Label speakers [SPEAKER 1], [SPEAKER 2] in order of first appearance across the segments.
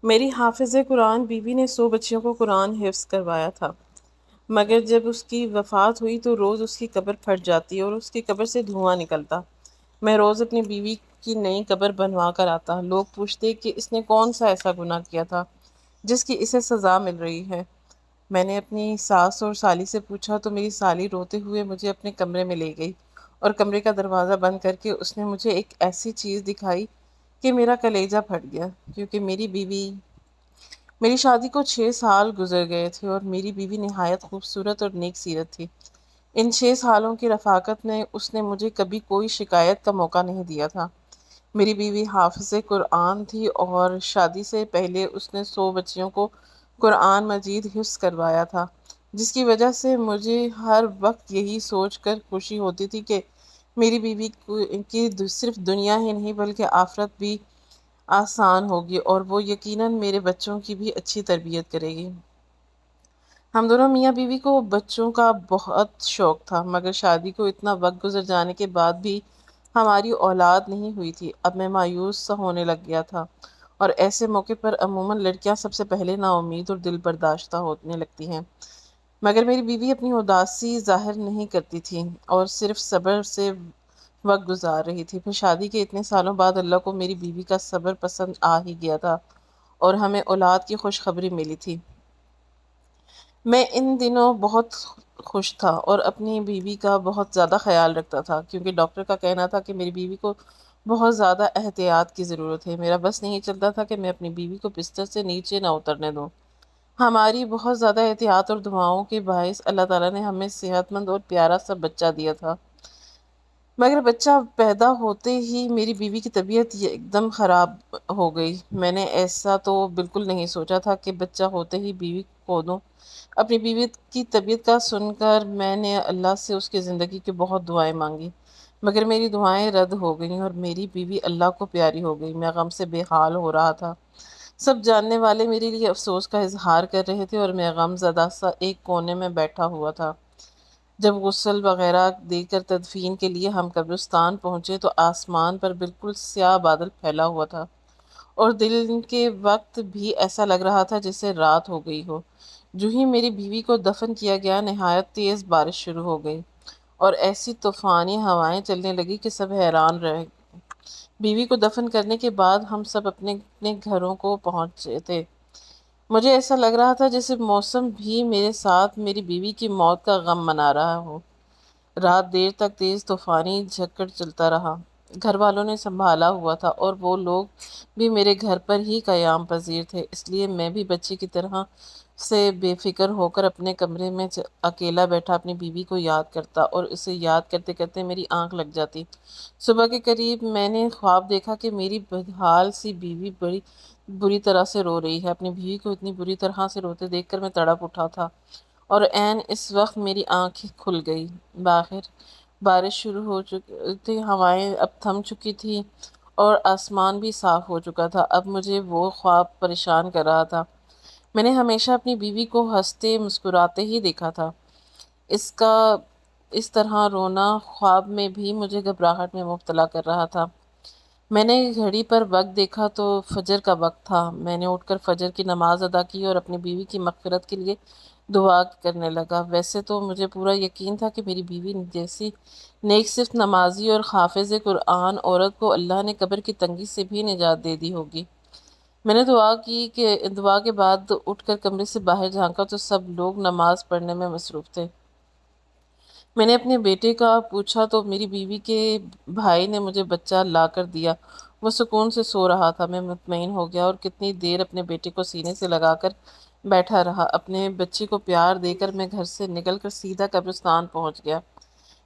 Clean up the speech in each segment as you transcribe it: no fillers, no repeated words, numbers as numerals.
[SPEAKER 1] میری حافظ قرآن بیوی نے 100 بچیوں کو قرآن حفظ کروایا تھا، مگر جب اس کی وفات ہوئی تو روز اس کی قبر پھٹ جاتی اور اس کی قبر سے دھواں نکلتا۔ میں روز اپنی بیوی کی نئی قبر بنوا کر آتا۔ لوگ پوچھتے کہ اس نے کون سا ایسا گناہ کیا تھا جس کی اسے سزا مل رہی ہے۔ میں نے اپنی ساس اور سالی سے پوچھا تو میری سالی روتے ہوئے مجھے اپنے کمرے میں لے گئی اور کمرے کا دروازہ بند کر کے اس نے مجھے ایک ایسی چیز دکھائی کہ میرا کلیجہ پھٹ گیا، کیونکہ میری شادی کو 6 سال گزر گئے تھے اور میری بیوی نہایت خوبصورت اور نیک سیرت تھی۔ ان 6 سالوں کی رفاقت میں اس نے مجھے کبھی کوئی شکایت کا موقع نہیں دیا تھا۔ میری بیوی حافظ قرآن تھی اور شادی سے پہلے اس نے 100 بچیوں کو قرآن مجید حفظ کروایا تھا، جس کی وجہ سے مجھے ہر وقت یہی سوچ کر خوشی ہوتی تھی کہ میری بیوی کی صرف دنیا ہی نہیں بلکہ آخرت بھی آسان ہوگی اور وہ یقیناً میرے بچوں کی بھی اچھی تربیت کرے گی۔ ہم دونوں میاں بیوی کو بچوں کا بہت شوق تھا، مگر شادی کو اتنا وقت گزر جانے کے بعد بھی ہماری اولاد نہیں ہوئی تھی۔ اب میں مایوس سا ہونے لگ گیا تھا، اور ایسے موقع پر عموماً لڑکیاں سب سے پہلے نا امید اور دل برداشتہ ہونے لگتی ہیں، مگر میری بیوی اپنی اداسی ظاہر نہیں کرتی تھی اور صرف صبر سے وقت گزار رہی تھی۔ پھر شادی کے اتنے سالوں بعد اللہ کو میری بیوی کا صبر پسند آ ہی گیا تھا اور ہمیں اولاد کی خوشخبری ملی تھی۔ میں ان دنوں بہت خوش تھا اور اپنی بیوی کا بہت زیادہ خیال رکھتا تھا، کیونکہ ڈاکٹر کا کہنا تھا کہ میری بیوی کو بہت زیادہ احتیاط کی ضرورت ہے۔ میرا بس نہیں چلتا تھا کہ میں اپنی بیوی کو بستر سے نیچے نہ اترنے دوں۔ ہماری بہت زیادہ احتیاط اور دعاؤں کے باعث اللہ تعالیٰ نے ہمیں صحت مند اور پیارا سا بچہ دیا تھا، مگر بچہ پیدا ہوتے ہی میری بیوی کی طبیعت ایک دم خراب ہو گئی۔ میں نے ایسا تو بالکل نہیں سوچا تھا کہ بچہ ہوتے ہی بیوی کھو دوں۔ اپنی بیوی کی طبیعت کا سن کر میں نے اللہ سے اس کی زندگی کی بہت دعائیں مانگی، مگر میری دعائیں رد ہو گئیں اور میری بیوی اللہ کو پیاری ہو گئی۔ میں غم سے بے حال ہو رہا تھا۔ سب جاننے والے میرے لیے افسوس کا اظہار کر رہے تھے اور میں غم زدہ سا ایک کونے میں بیٹھا ہوا تھا۔ جب غسل وغیرہ دے کر تدفین کے لیے ہم قبرستان پہنچے تو آسمان پر بالکل سیاہ بادل پھیلا ہوا تھا اور دن کے وقت بھی ایسا لگ رہا تھا جیسے رات ہو گئی ہو۔ جو ہی میری بیوی کو دفن کیا گیا، نہایت تیز بارش شروع ہو گئی اور ایسی طوفانی ہوائیں چلنے لگی کہ سب حیران رہ۔ بیوی کو دفن کرنے کے بعد ہم سب اپنے اپنے گھروں کو پہنچے تھے۔ مجھے ایسا لگ رہا تھا جیسے موسم بھی میرے ساتھ میری بیوی کی موت کا غم منا رہا ہو۔ رات دیر تک تیز طوفانی جھکڑ چلتا رہا۔ گھر والوں نے سنبھالا ہوا تھا اور وہ لوگ بھی میرے گھر پر ہی قیام پذیر تھے، اس لیے میں بھی بچے کی طرح سے بے فکر ہو کر اپنے کمرے میں اکیلا بیٹھا اپنی بیوی کو یاد کرتا اور اسے یاد کرتے کرتے میری آنکھ لگ جاتی۔ صبح کے قریب میں نے خواب دیکھا کہ میری بدحال سی بیوی بڑی بری طرح سے رو رہی ہے۔ اپنی بیوی کو اتنی بری طرح سے روتے دیکھ کر میں تڑپ اٹھا تھا اور عین اس وقت میری آنکھ کھل گئی۔ باہر بارش شروع ہو چکی تھی، ہوائیں اب تھم چکی تھی اور آسمان بھی صاف ہو چکا تھا۔ اب مجھے وہ خواب پریشان کر رہا تھا۔ میں نے ہمیشہ اپنی بیوی کو ہنستے مسکراتے ہی دیکھا تھا۔ اس کا اس طرح رونا خواب میں بھی مجھے گھبراہٹ میں مبتلا کر رہا تھا۔ میں نے گھڑی پر وقت دیکھا تو فجر کا وقت تھا۔ میں نے اٹھ کر فجر کی نماز ادا کی اور اپنی بیوی کی مغفرت کے لیے دعا کرنے لگا۔ ویسے تو مجھے پورا یقین تھا کہ میری بیوی جیسی نیک صرف نمازی اور حافظ قرآن عورت کو اللہ نے قبر کی تنگی سے بھی نجات دے دی ہوگی۔ میں نے دعا کے بعد اٹھ کر کمرے سے باہر جھانکا تو سب لوگ نماز پڑھنے میں مصروف تھے۔ میں نے اپنے بیٹے کا پوچھا تو میری بیوی کے بھائی نے مجھے بچہ لا کر دیا۔ وہ سکون سے سو رہا تھا۔ میں مطمئن ہو گیا اور کتنی دیر اپنے بیٹے کو سینے سے لگا کر بیٹھا رہا۔ اپنے بچے کو پیار دے کر میں گھر سے نکل کر سیدھا قبرستان پہنچ گیا۔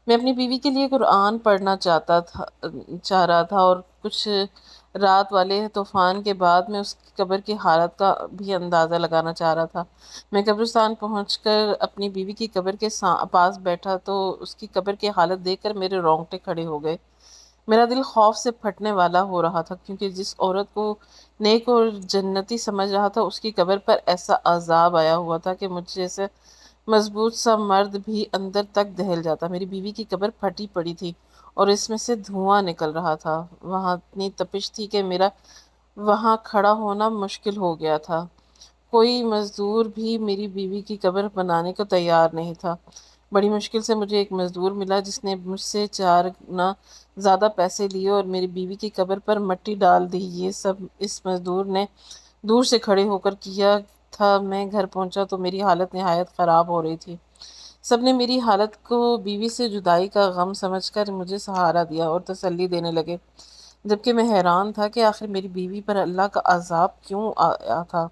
[SPEAKER 1] میں اپنی بیوی کے لیے قرآن پڑھنا چاہ رہا تھا اور کچھ رات والے طوفان کے بعد میں اس کی قبر کی حالت کا بھی اندازہ لگانا چاہ رہا تھا۔ میں قبرستان پہنچ کر اپنی بیوی کی قبر کے پاس بیٹھا تو اس کی قبر کی حالت دیکھ کر میرے رونگٹے کھڑے ہو گئے۔ میرا دل خوف سے پھٹنے والا ہو رہا تھا، کیونکہ جس عورت کو نیک اور جنتی سمجھ رہا تھا اس کی قبر پر ایسا عذاب آیا ہوا تھا کہ مجھ جیسے مضبوط سا مرد بھی اندر تک دہل جاتا۔ میری بیوی کی قبر پھٹی پڑی تھی اور اس میں سے دھواں نکل رہا تھا۔ وہاں اتنی تپش تھی کہ میرا وہاں کھڑا ہونا مشکل ہو گیا تھا۔ کوئی مزدور بھی میری بیوی کی قبر بنانے کو تیار نہیں تھا۔ بڑی مشکل سے مجھے ایک مزدور ملا جس نے مجھ سے 4 گنا زیادہ پیسے لیے اور میری بیوی کی قبر پر مٹی ڈال دی۔ یہ سب اس مزدور نے دور سے کھڑے ہو کر کیا تھا۔ میں گھر پہنچا تو میری حالت نہایت خراب ہو رہی تھی۔ سب نے میری حالت کو بیوی سے جدائی کا غم سمجھ کر مجھے سہارا دیا اور تسلی دینے لگے، جبکہ میں حیران تھا کہ آخر میری بیوی پر اللہ کا عذاب کیوں آیا تھا۔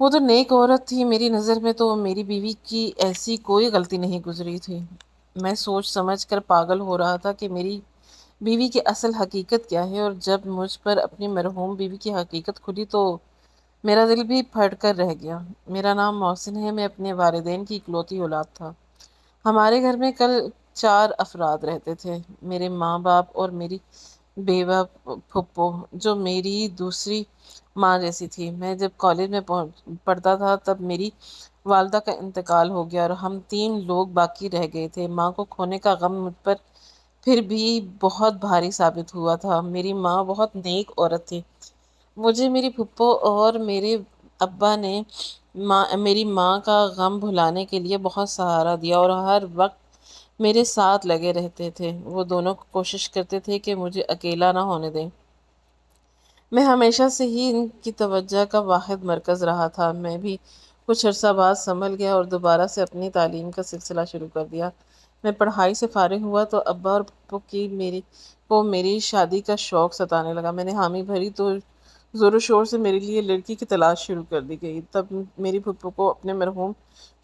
[SPEAKER 1] وہ تو نیک عورت تھی، میری نظر میں تو میری بیوی کی ایسی کوئی غلطی نہیں گزری تھی۔ میں سوچ سمجھ کر پاگل ہو رہا تھا کہ میری بیوی کی اصل حقیقت کیا ہے، اور جب مجھ پر اپنی مرحوم بیوی کی حقیقت کھلی تو میرا دل بھی پھٹ کر رہ گیا۔ میرا نام محسن ہے، میں اپنے والدین کی اکلوتی اولاد تھا۔ ہمارے گھر میں کل 4 افراد رہتے تھے، میرے ماں باپ اور میری بیوہ پھپھو جو میری دوسری ماں جیسی تھی۔ میں جب کالج میں پڑھتا تھا تب میری والدہ کا انتقال ہو گیا اور ہم 3 لوگ باقی رہ گئے تھے۔ ماں کو کھونے کا غم مجھ پر پھر بھی بہت بھاری ثابت ہوا تھا۔ میری ماں بہت نیک عورت تھی۔ مجھے میری پھپھو اور میرے ابا نے میری ماں کا غم بھلانے کے لیے بہت سہارا دیا اور ہر وقت میرے ساتھ لگے رہتے تھے۔ وہ دونوں کوشش کرتے تھے کہ مجھے اکیلا نہ ہونے دیں۔ میں ہمیشہ سے ہی ان کی توجہ کا واحد مرکز رہا تھا۔ میں بھی کچھ عرصہ بعد سنبھل گیا اور دوبارہ سے اپنی تعلیم کا سلسلہ شروع کر دیا۔ میں پڑھائی سے فارغ ہوا تو ابا اور پھپھو کو میری شادی کا شوق ستانے لگا۔ میں نے حامی بھری تو زور و شور سے میرے لیے لڑکی کی تلاش شروع کر دی گئی۔ تب میری پھپھو کو اپنے مرحوم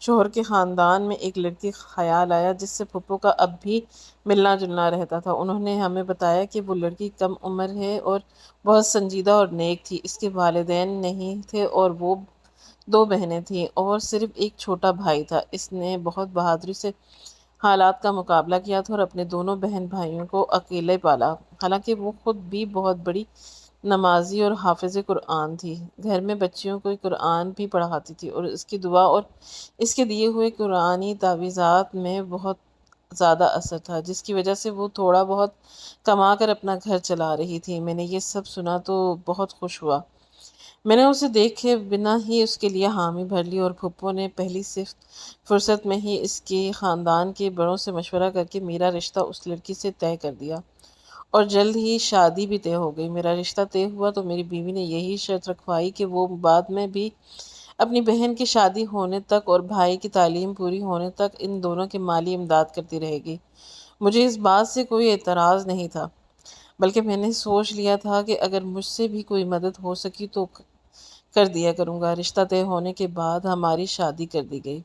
[SPEAKER 1] شوہر کے خاندان میں ایک لڑکی کا خیال آیا جس سے پھپھو کا اب بھی ملنا جلنا رہتا تھا۔ انہوں نے ہمیں بتایا کہ وہ لڑکی کم عمر ہے اور بہت سنجیدہ اور نیک تھی۔ اس کے والدین نہیں تھے اور وہ 2 بہنیں تھیں اور صرف ایک چھوٹا بھائی تھا۔ اس نے بہت بہادری سے حالات کا مقابلہ کیا تھا اور اپنے دونوں بہن بھائیوں کو اکیلے پالا، حالانکہ وہ خود بھی بہت بڑی نمازی اور حافظ قرآن تھی۔ گھر میں بچیوں کو قرآن بھی پڑھاتی تھی اور اس کی دعا اور اس کے دیے ہوئے قرآنی تعویذات میں بہت زیادہ اثر تھا، جس کی وجہ سے وہ تھوڑا بہت کما کر اپنا گھر چلا رہی تھی۔ میں نے یہ سب سنا تو بہت خوش ہوا۔ میں نے اسے دیکھے بنا ہی اس کے لیے حامی بھر لی اور پھپھو نے پہلی فرصت میں ہی اس کے خاندان کے بڑوں سے مشورہ کر کے میرا رشتہ اس لڑکی سے طے کر دیا اور جلد ہی شادی بھی طے ہو گئی۔ میرا رشتہ طے ہوا تو میری بیوی نے یہی شرط رکھوائی کہ وہ بعد میں بھی اپنی بہن کی شادی ہونے تک اور بھائی کی تعلیم پوری ہونے تک ان دونوں کی مالی امداد کرتی رہے گی۔ مجھے اس بات سے کوئی اعتراض نہیں تھا، بلکہ میں نے سوچ لیا تھا کہ اگر مجھ سے بھی کوئی مدد ہو سکی تو کر دیا کروں گا۔ رشتہ طے ہونے کے بعد ہماری شادی کر دی گئی۔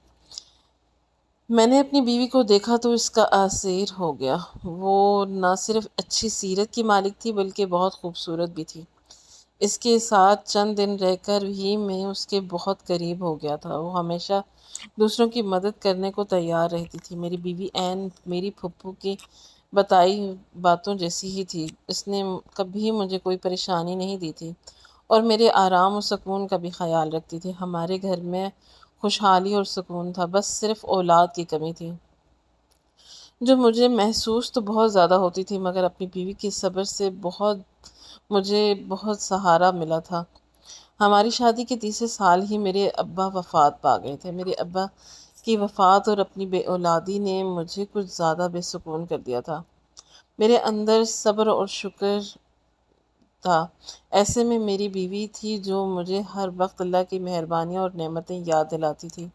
[SPEAKER 1] میں نے اپنی بیوی کو دیکھا تو اس کا اسیر ہو گیا۔ وہ نہ صرف اچھی سیرت کی مالک تھی بلکہ بہت خوبصورت بھی تھی۔ اس کے ساتھ چند دن رہ کر ہی میں اس کے بہت قریب ہو گیا تھا۔ وہ ہمیشہ دوسروں کی مدد کرنے کو تیار رہتی تھی۔ میری بیوی عین میری پھپھو کی بتائی باتوں جیسی ہی تھی۔ اس نے کبھی مجھے کوئی پریشانی نہیں دی تھی اور میرے آرام و سکون کا بھی خیال رکھتی تھی۔ ہمارے گھر میں خوشحالی اور سکون تھا، بس صرف اولاد کی کمی تھی جو مجھے محسوس تو بہت زیادہ ہوتی تھی، مگر اپنی بیوی کے صبر سے مجھے بہت سہارا ملا تھا۔ ہماری شادی کے تیسرے سال ہی میرے ابا وفات پا گئے تھے۔ میرے ابا کی وفات اور اپنی بے اولادی نے مجھے کچھ زیادہ بے سکون کر دیا تھا۔ میرے اندر صبر اور شکر تھا۔ ایسے میں میری بیوی تھی جو مجھے ہر وقت اللہ کی مہربانیاں اور نعمتیں یاد دلاتی تھی۔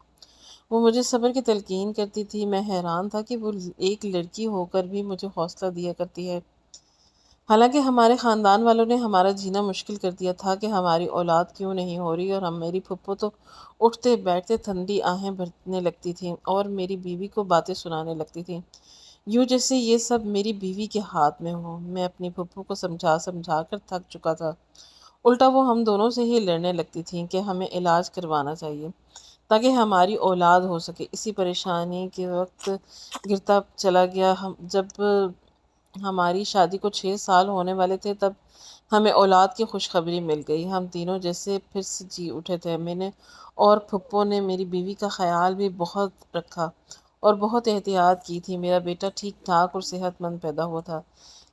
[SPEAKER 1] وہ مجھے صبر کی تلقین کرتی تھی۔ میں حیران تھا کہ وہ ایک لڑکی ہو کر بھی مجھے حوصلہ دیا کرتی ہے، حالانکہ ہمارے خاندان والوں نے ہمارا جینا مشکل کر دیا تھا کہ ہماری اولاد کیوں نہیں ہو رہی، اور میری پھپھو تو اٹھتے بیٹھتے ٹھنڈی آہیں بھرنے لگتی تھیں اور میری بیوی کو باتیں سنانے لگتی تھیں، یوں جیسے یہ سب میری بیوی کے ہاتھ میں ہو۔ میں اپنی پھپھو کو سمجھا سمجھا کر تھک چکا تھا، الٹا وہ ہم دونوں سے ہی لڑنے لگتی تھیں کہ ہمیں علاج کروانا چاہیے تاکہ ہماری اولاد ہو سکے۔ اسی پریشانی کے وقت گرتا چلا گیا۔ جب ہماری شادی کو 6 سال ہونے والے تھے تب ہمیں اولاد کی خوشخبری مل گئی۔ ہم تینوں جیسے پھر سے جی اٹھے تھے۔ میں نے اور پھپھو نے میری بیوی کا خیال بھی بہت رکھا اور بہت احتیاط کی تھی۔ میرا بیٹا ٹھیک ٹھاک اور صحت مند پیدا ہوا تھا،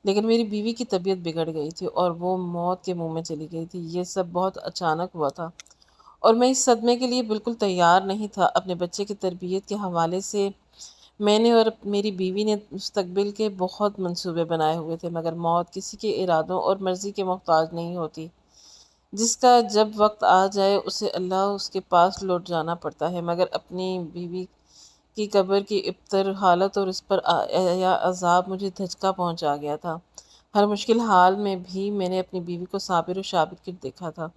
[SPEAKER 1] لیکن میری بیوی کی طبیعت بگڑ گئی تھی اور وہ موت کے منہ میں چلی گئی تھی۔ یہ سب بہت اچانک ہوا تھا اور میں اس صدمے کے لیے بالکل تیار نہیں تھا۔ اپنے بچے کی تربیت کے حوالے سے میں نے اور میری بیوی نے مستقبل کے بہت منصوبے بنائے ہوئے تھے، مگر موت کسی کے ارادوں اور مرضی کے محتاج نہیں ہوتی۔ جس کا جب وقت آ جائے اسے اللہ اس کے پاس لوٹ جانا پڑتا ہے۔ مگر اپنی بیوی کی قبر کی ابتر حالت اور اس پر آیا عذاب مجھے دھچکا پہنچا گیا تھا۔ ہر مشکل حال میں بھی میں نے اپنی بیوی کو صابر و شابر دیکھا تھا۔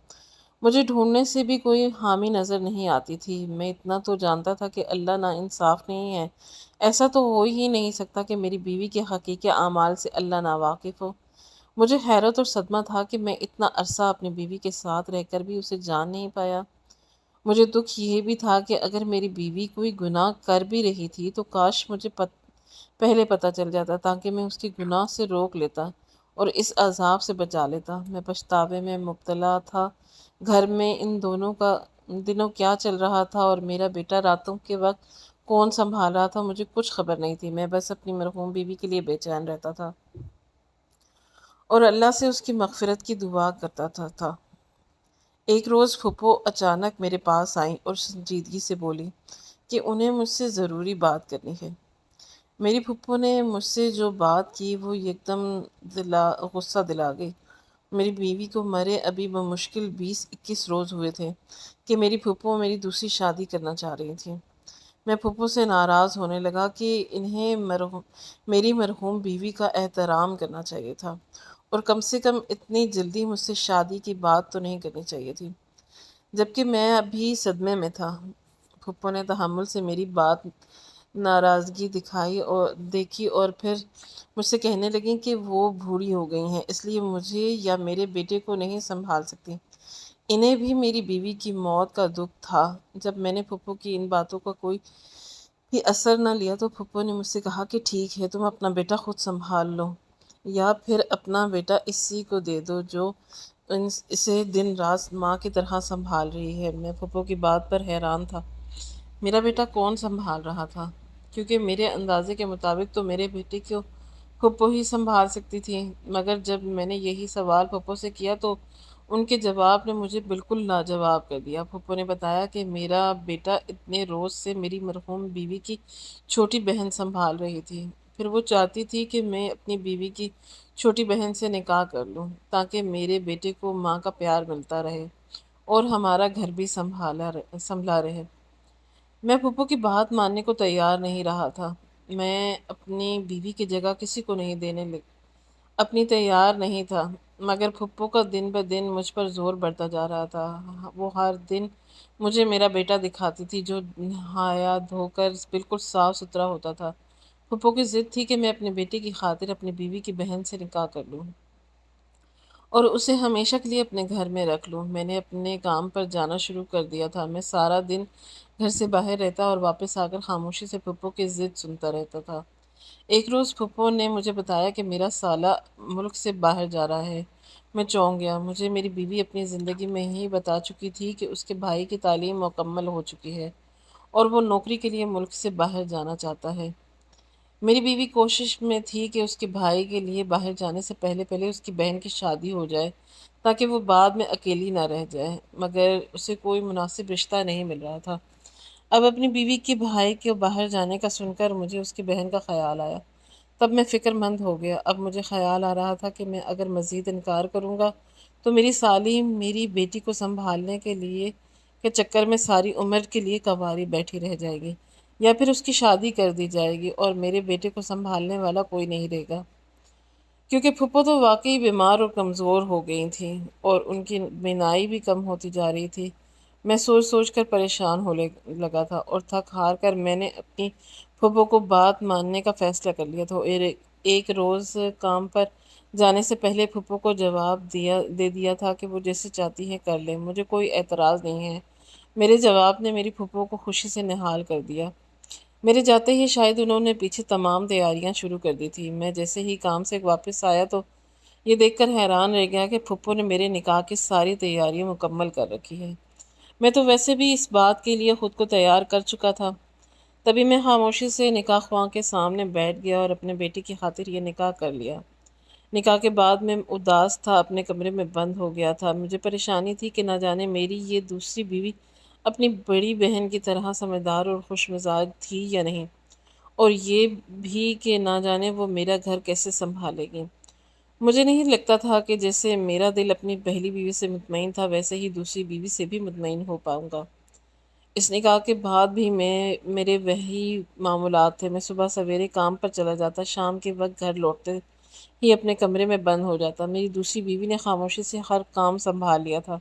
[SPEAKER 1] مجھے ڈھونڈنے سے بھی کوئی حامی نظر نہیں آتی تھی۔ میں اتنا تو جانتا تھا کہ اللہ نا انصاف نہیں ہے۔ ایسا تو ہو ہی نہیں سکتا کہ میری بیوی کے حقیقی اعمال سے اللہ ناواقف ہو۔ مجھے حیرت اور صدمہ تھا کہ میں اتنا عرصہ اپنی بیوی کے ساتھ رہ کر بھی اسے جان نہیں پایا۔ مجھے دکھ یہ بھی تھا کہ اگر میری بیوی کوئی گناہ کر بھی رہی تھی تو کاش مجھے پہلے پتہ چل جاتا تاکہ میں اس کی گناہ سے روک لیتا اور اس عذاب سے بچا لیتا۔ میں پچھتاوے میں مبتلا تھا۔ گھر میں ان دنوں کیا چل رہا تھا اور میرا بیٹا راتوں کے وقت کون سنبھال رہا تھا مجھے کچھ خبر نہیں تھی۔ میں بس اپنی مرحوم بیوی کے لیے بے چین رہتا تھا اور اللہ سے اس کی مغفرت کی دعا کرتا تھا۔ ایک روز پھپھو اچانک میرے پاس آئیں اور سنجیدگی سے بولی کہ انہیں مجھ سے ضروری بات کرنی ہے۔ میری پھپھو نے مجھ سے جو بات کی وہ ایک دم غصہ دلا گئی۔ میری بیوی کو مرے ابھی بمشکل 20-21 روز ہوئے تھے کہ میری پھپھو میری دوسری شادی کرنا چاہ رہی تھی۔ میں پھپھو سے ناراض ہونے لگا کہ انہیں میری مرحوم بیوی کا احترام کرنا چاہیے تھا اور کم سے کم اتنی جلدی مجھ سے شادی کی بات تو نہیں کرنی چاہیے تھی، جبکہ میں ابھی صدمے میں تھا۔ پھپھو نے تحمل سے میری بات ناراضگی دیکھی اور پھر مجھ سے کہنے لگیں کہ وہ بوڑھی ہو گئی ہیں، اس لیے مجھے یا میرے بیٹے کو نہیں سنبھال سکتی۔ انہیں بھی میری بیوی کی موت کا دکھ تھا۔ جب میں نے پھپھو کی ان باتوں کا کوئی بھی اثر نہ لیا تو پھپھو نے مجھ سے کہا کہ ٹھیک ہے، تم اپنا بیٹا خود سنبھال لو یا پھر اپنا بیٹا اسی کو دے دو جو اسے دن رات ماں کی طرح سنبھال رہی ہے۔ میں پھپھو کی بات پر حیران تھا۔ میرا بیٹا کون سنبھال رہا تھا؟ کیونکہ میرے اندازے کے مطابق تو میرے بیٹے کو پھپھو ہی سنبھال سکتی تھی، مگر جب میں نے یہی سوال پھپھو سے کیا تو ان کے جواب نے مجھے بالکل لاجواب کر دیا۔ پھپھو نے بتایا کہ میرا بیٹا اتنے روز سے میری مرحوم بیوی کی چھوٹی بہن سنبھال رہی تھی، پھر وہ چاہتی تھی کہ میں اپنی بیوی کی چھوٹی بہن سے نکاح کر لوں تاکہ میرے بیٹے کو ماں کا پیار ملتا رہے اور ہمارا گھر بھی سنبھلا رہے۔ میں پھپھو کی بات ماننے کو تیار نہیں رہا تھا۔ میں اپنی بیوی کی جگہ کسی کو نہیں دینے اپنی تیار نہیں تھا، مگر پھپھو کا دن بہ دن مجھ پر زور بڑھتا جا رہا تھا۔ وہ ہر دن مجھے میرا بیٹا دکھاتی تھی جو نہایا دھو کر بالکل صاف ستھرا ہوتا تھا۔ پھپھو کی ضد تھی کہ میں اپنے بیٹے کی خاطر اپنی بیوی کی بہن سے نکاح کر لوں اور اسے ہمیشہ کے لیے اپنے گھر میں رکھ لوں۔ میں نے اپنے کام پر جانا شروع کر دیا تھا۔ میں سارا دن گھر سے باہر رہتا اور واپس آ کر خاموشی سے پھپھو کی ضد سنتا رہتا تھا۔ ایک روز پھپھو نے مجھے بتایا کہ میرا سالہ ملک سے باہر جا رہا ہے۔ میں چونک گیا۔ مجھے میری بیوی اپنی زندگی میں ہی بتا چکی تھی کہ اس کے بھائی کی تعلیم مکمل ہو چکی ہے اور وہ نوکری کے لیے ملک سے باہر جانا چاہتا ہے۔ میری بیوی کوشش میں تھی کہ اس کے بھائی کے لیے باہر جانے سے پہلے اس کی بہن کی شادی ہو جائے تاکہ وہ بعد میں اکیلی نہ رہ جائے، مگر اسے کوئی مناسب رشتہ نہیں مل رہا تھا۔ اب اپنی بیوی کے بھائی کے باہر جانے کا سن کر مجھے اس کی بہن کا خیال آیا۔ تب میں فکر مند ہو گیا۔ اب مجھے خیال آ رہا تھا کہ میں اگر مزید انکار کروں گا تو میری سالی میری بیٹی کو سنبھالنے کے چکر میں ساری عمر کے لیے کنواری بیٹھی رہ جائے گی یا پھر اس کی شادی کر دی جائے گی اور میرے بیٹے کو سنبھالنے والا کوئی نہیں رہے گا، کیونکہ پھپھو تو واقعی بیمار اور کمزور ہو گئی تھیں اور ان کی بینائی بھی کم ہوتی جا رہی تھی۔ میں سوچ سوچ کر پریشان ہونے لگا تھا اور تھک ہار کر میں نے اپنی پھپھو کو بات ماننے کا فیصلہ کر لیا تھا۔ ایک روز کام پر جانے سے پہلے پھپھو کو جواب دے دیا تھا کہ وہ جیسے چاہتی ہیں کر لیں، مجھے کوئی اعتراض نہیں ہے۔ میرے جواب نے میری پھپھو کو خوشی سے نہال کر دیا۔ میرے جاتے ہی شاید انہوں نے پیچھے تمام تیاریاں شروع کر دی تھی۔ میں جیسے ہی کام سے واپس آیا تو یہ دیکھ کر حیران رہ گیا کہ پھپھو نے میرے نکاح کی ساری تیاریاں مکمل کر رکھی ہیں۔ میں تو ویسے بھی اس بات کے لیے خود کو تیار کر چکا تھا۔ تبھی میں خاموشی سے نکاح خواں کے سامنے بیٹھ گیا اور اپنے بیٹے کی خاطر یہ نکاح کر لیا۔ نکاح کے بعد میں اداس تھا، اپنے کمرے میں بند ہو گیا تھا۔ مجھے پریشانی تھی کہ نہ جانے میری یہ دوسری بیوی اپنی بڑی بہن کی طرح سمجھدار اور خوش مزاج تھی یا نہیں، اور یہ بھی کہ نہ جانے وہ میرا گھر کیسے سنبھالے گی۔ مجھے نہیں لگتا تھا کہ جیسے میرا دل اپنی پہلی بیوی سے مطمئن تھا ویسے ہی دوسری بیوی سے بھی مطمئن ہو پاؤں گا۔ اس نکاح کے بعد بھی میرے وہی معمولات تھے۔ میں صبح سویرے کام پر چلا جاتا، شام کے وقت گھر لوٹتے ہی اپنے کمرے میں بند ہو جاتا۔ میری دوسری بیوی نے خاموشی سے ہر کام سنبھال لیا تھا۔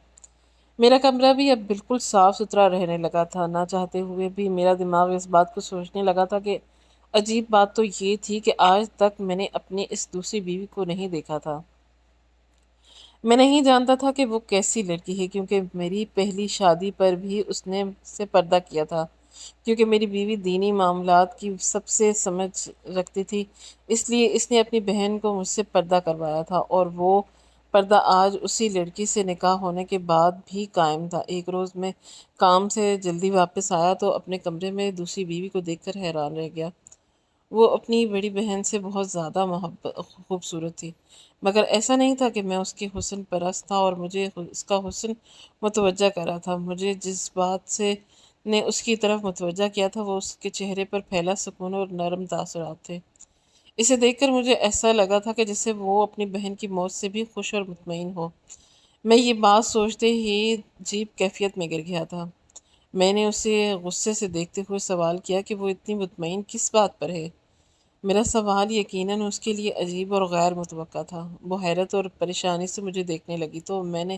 [SPEAKER 1] میرا کمرہ بھی اب بالکل صاف ستھرا رہنے لگا تھا۔ نہ چاہتے ہوئے بھی میرا دماغ اس بات کو سوچنے لگا تھا کہ عجیب بات تو یہ تھی کہ آج تک میں نے اپنی اس دوسری بیوی کو نہیں دیکھا تھا۔ میں نہیں جانتا تھا کہ وہ کیسی لڑکی ہے، کیونکہ میری پہلی شادی پر بھی اس نے سے پردہ کیا تھا، کیونکہ میری بیوی دینی معاملات کی سب سے سمجھ رکھتی تھی، اس لیے اس نے اپنی بہن کو مجھ سے پردہ کروایا تھا، اور وہ پردہ آج اسی لڑکی سے نکاح ہونے کے بعد بھی قائم تھا۔ ایک روز میں کام سے جلدی واپس آیا تو اپنے کمرے میں دوسری بیوی کو دیکھ کر حیران رہ گیا۔ وہ اپنی بڑی بہن سے بہت زیادہ خوبصورت تھی، مگر ایسا نہیں تھا کہ میں اس کے حسن پرست تھا اور مجھے اس کا حسن متوجہ کر رہا تھا۔ مجھے جس بات سے نے اس کی طرف متوجہ کیا تھا وہ اس کے چہرے پر پھیلا سکون اور نرم تاثرات تھے۔ اسے دیکھ کر مجھے ایسا لگا تھا کہ جیسے وہ اپنی بہن کی موت سے بھی خوش اور مطمئن ہو۔ میں یہ بات سوچتے ہی عجیب کیفیت میں گر گیا تھا۔ میں نے اسے غصے سے دیکھتے ہوئے سوال کیا کہ وہ اتنی مطمئن کس بات پر ہے؟ میرا سوال یقیناً اس کے لیے عجیب اور غیر متوقع تھا۔ وہ حیرت اور پریشانی سے مجھے دیکھنے لگی تو میں نے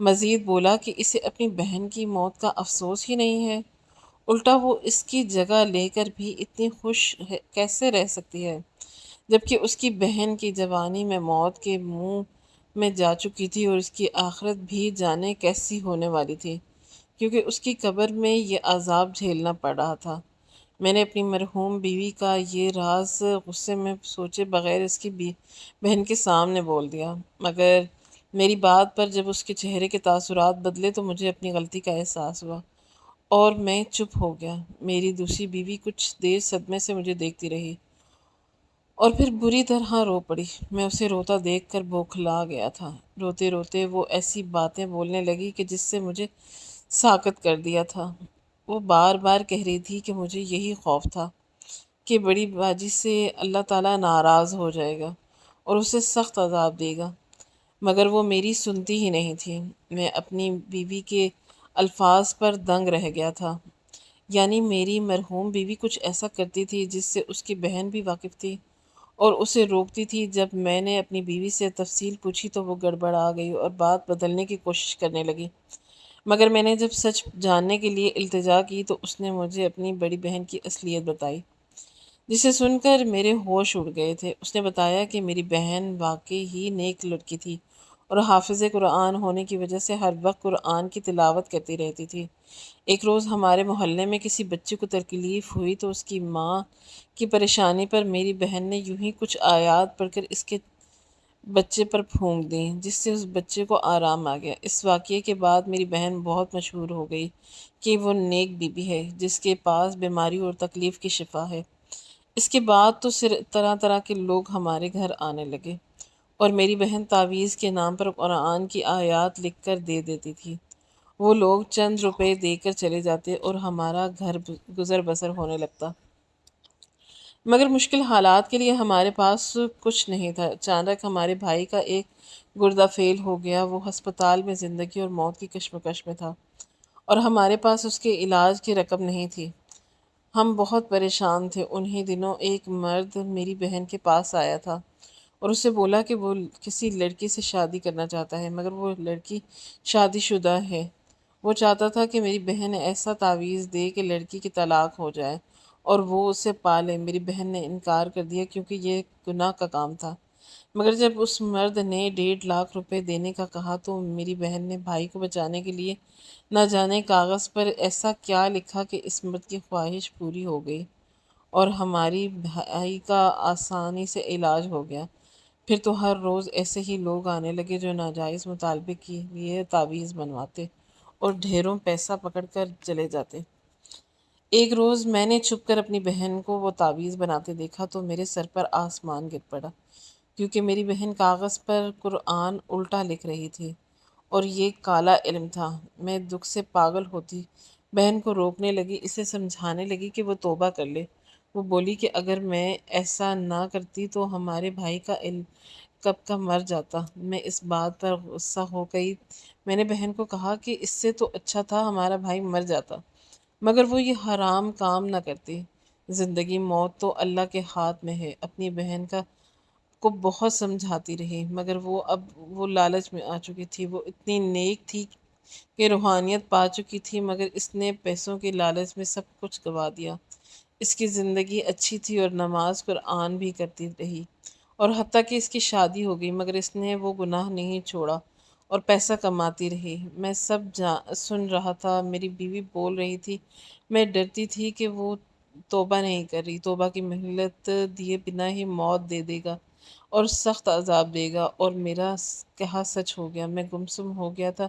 [SPEAKER 1] مزید بولا کہ اسے اپنی بہن کی موت کا افسوس ہی نہیں ہے، الٹا وہ اس کی جگہ لے کر بھی اتنی خوش کیسے رہ سکتی ہے، جبکہ اس کی بہن کی جوانی میں موت کے منہ میں جا چکی تھی اور اس کی آخرت بھی جانے کیسی ہونے والی تھی، کیونکہ اس کی قبر میں یہ عذاب جھیلنا پڑ رہا تھا۔ میں نے اپنی مرحوم بیوی کا یہ راز غصے میں سوچے بغیر اس کی بہن کے سامنے بول دیا، مگر میری بات پر جب اس کے چہرے کے تاثرات بدلے تو مجھے اپنی غلطی کا احساس ہوا اور میں چپ ہو گیا۔ میری دوسری بیوی کچھ دیر صدمے سے مجھے دیکھتی رہی اور پھر بری طرح رو پڑی۔ میں اسے روتا دیکھ کر بوکھلا گیا تھا۔ روتے روتے وہ ایسی باتیں بولنے لگی کہ جس سے مجھے ساکت کر دیا تھا۔ وہ بار بار کہہ رہی تھی کہ مجھے یہی خوف تھا کہ بڑی باجی سے اللہ تعالیٰ ناراض ہو جائے گا اور اسے سخت عذاب دے گا، مگر وہ میری سنتی ہی نہیں تھی۔ میں اپنی بیوی کے الفاظ پر دنگ رہ گیا تھا، یعنی میری مرحوم بیوی کچھ ایسا کرتی تھی جس سے اس کی بہن بھی واقف تھی اور اسے روکتی تھی۔ جب میں نے اپنی بیوی سے تفصیل پوچھی تو وہ گڑبڑا گئی اور بات بدلنے کی کوشش کرنے لگی، مگر میں نے جب سچ جاننے کے لیے التجا کی تو اس نے مجھے اپنی بڑی بہن کی اصلیت بتائی، جسے سن کر میرے ہوش اڑ گئے تھے۔ اس نے بتایا کہ میری بہن واقعی ہی نیک لڑکی تھی اور حافظ قرآن ہونے کی وجہ سے ہر وقت قرآن کی تلاوت کرتی رہتی تھی۔ ایک روز ہمارے محلے میں کسی بچے کو تکلیف ہوئی تو اس کی ماں کی پریشانی پر میری بہن نے یوں ہی کچھ آیات پڑھ کر اس کے بچے پر پھونک دیں، جس سے اس بچے کو آرام آ گیا۔ اس واقعے کے بعد میری بہن بہت مشہور ہو گئی کہ وہ نیک بی بی ہے جس کے پاس بیماری اور تکلیف کی شفا ہے۔ اس کے بعد تو طرح طرح کے لوگ ہمارے گھر آنے لگے اور میری بہن تعویذ کے نام پر قرآن کی آیات لکھ کر دے دیتی تھی۔ وہ لوگ چند روپے دے کر چلے جاتے اور ہمارا گھر گزر بسر ہونے لگتا، مگر مشکل حالات کے لیے ہمارے پاس کچھ نہیں تھا۔ اچانک ہمارے بھائی کا ایک گردہ فیل ہو گیا، وہ ہسپتال میں زندگی اور موت کی کشمکش میں تھا اور ہمارے پاس اس کے علاج کی رقم نہیں تھی۔ ہم بہت پریشان تھے۔ انہی دنوں ایک مرد میری بہن کے پاس آیا تھا اور اسے بولا کہ وہ کسی لڑکی سے شادی کرنا چاہتا ہے، مگر وہ لڑکی شادی شدہ ہے۔ وہ چاہتا تھا کہ میری بہن ایسا تعویذ دے کہ لڑکی کی طلاق ہو جائے اور وہ اسے پالے۔ میری بہن نے انکار کر دیا کیونکہ یہ گناہ کا کام تھا، مگر جب اس مرد نے 1.5 لاکھ روپے دینے کا کہا تو میری بہن نے بھائی کو بچانے کے لیے نہ جانے کاغذ پر ایسا کیا لکھا کہ اس مرد کی خواہش پوری ہو گئی اور ہماری بھائی کا آسانی سے علاج ہو گیا۔ پھر تو ہر روز ایسے ہی لوگ آنے لگے جو ناجائز مطالبے کے لیے تعویذ بنواتے اور ڈھیروں پیسہ پکڑ کر چلے جاتے۔ ایک روز میں نے چھپ کر اپنی بہن کو وہ تعویذ بناتے دیکھا تو میرے سر پر آسمان گر پڑا، کیونکہ میری بہن کاغذ پر قرآن الٹا لکھ رہی تھی اور یہ کالا علم تھا۔ میں دکھ سے پاگل ہوتی بہن کو روکنے لگی، اسے سمجھانے لگی کہ وہ توبہ کر لے۔ وہ بولی کہ اگر میں ایسا نہ کرتی تو ہمارے بھائی کا علم کب کا مر جاتا۔ میں اس بات پر غصہ ہو گئی۔ میں نے بہن کو کہا کہ اس سے تو اچھا تھا ہمارا بھائی مر جاتا، مگر وہ یہ حرام کام نہ کرتی۔ زندگی موت تو اللہ کے ہاتھ میں ہے۔ اپنی بہن کو بہت سمجھاتی رہی، مگر وہ لالچ میں آ چکی تھی۔ وہ اتنی نیک تھی کہ روحانیت پا چکی تھی، مگر اس نے پیسوں کے لالچ میں سب کچھ گوا دیا۔ اس کی زندگی اچھی تھی اور نماز قرآن بھی کرتی رہی، اور حتیٰ کہ اس کی شادی ہو گئی، مگر اس نے وہ گناہ نہیں چھوڑا اور پیسہ کماتی رہی۔ میں سب سن رہا تھا۔ میری بیوی بول رہی تھی، میں ڈرتی تھی کہ وہ توبہ نہیں کر رہی، توبہ کی مہلت دیے بنا ہی موت دے دے گا اور سخت عذاب دے گا، اور میرا کہا سچ ہو گیا۔ میں گمسم ہو گیا تھا۔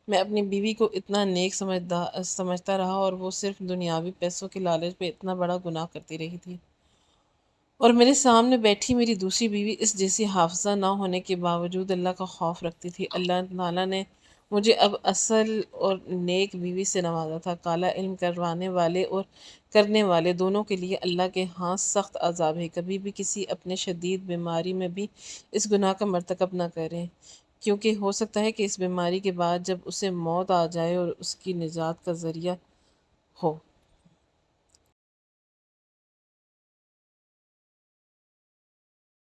[SPEAKER 1] میں اپنی بیوی کو اتنا نیک سمجھتا رہا اور وہ صرف دنیاوی پیسوں کے لالچ پہ اتنا بڑا گناہ کرتی رہی تھی۔ اور میرے سامنے بیٹھی میری دوسری بیوی اس جیسی حافظہ نہ ہونے کے باوجود اللہ کا خوف رکھتی تھی۔ اللہ تعالیٰ نے مجھے اب اصل اور نیک بیوی سے نوازا تھا۔ کالا علم کروانے والے اور کرنے والے دونوں کے لیے اللہ کے ہاں سخت عذاب ہے۔ کبھی بھی کسی اپنے شدید بیماری میں بھی اس گناہ کا مرتکب نہ کریں، کیونکہ ہو سکتا ہے کہ اس بیماری کے بعد جب اسے موت آ جائے اور اس کی نجات کا ذریعہ ہو۔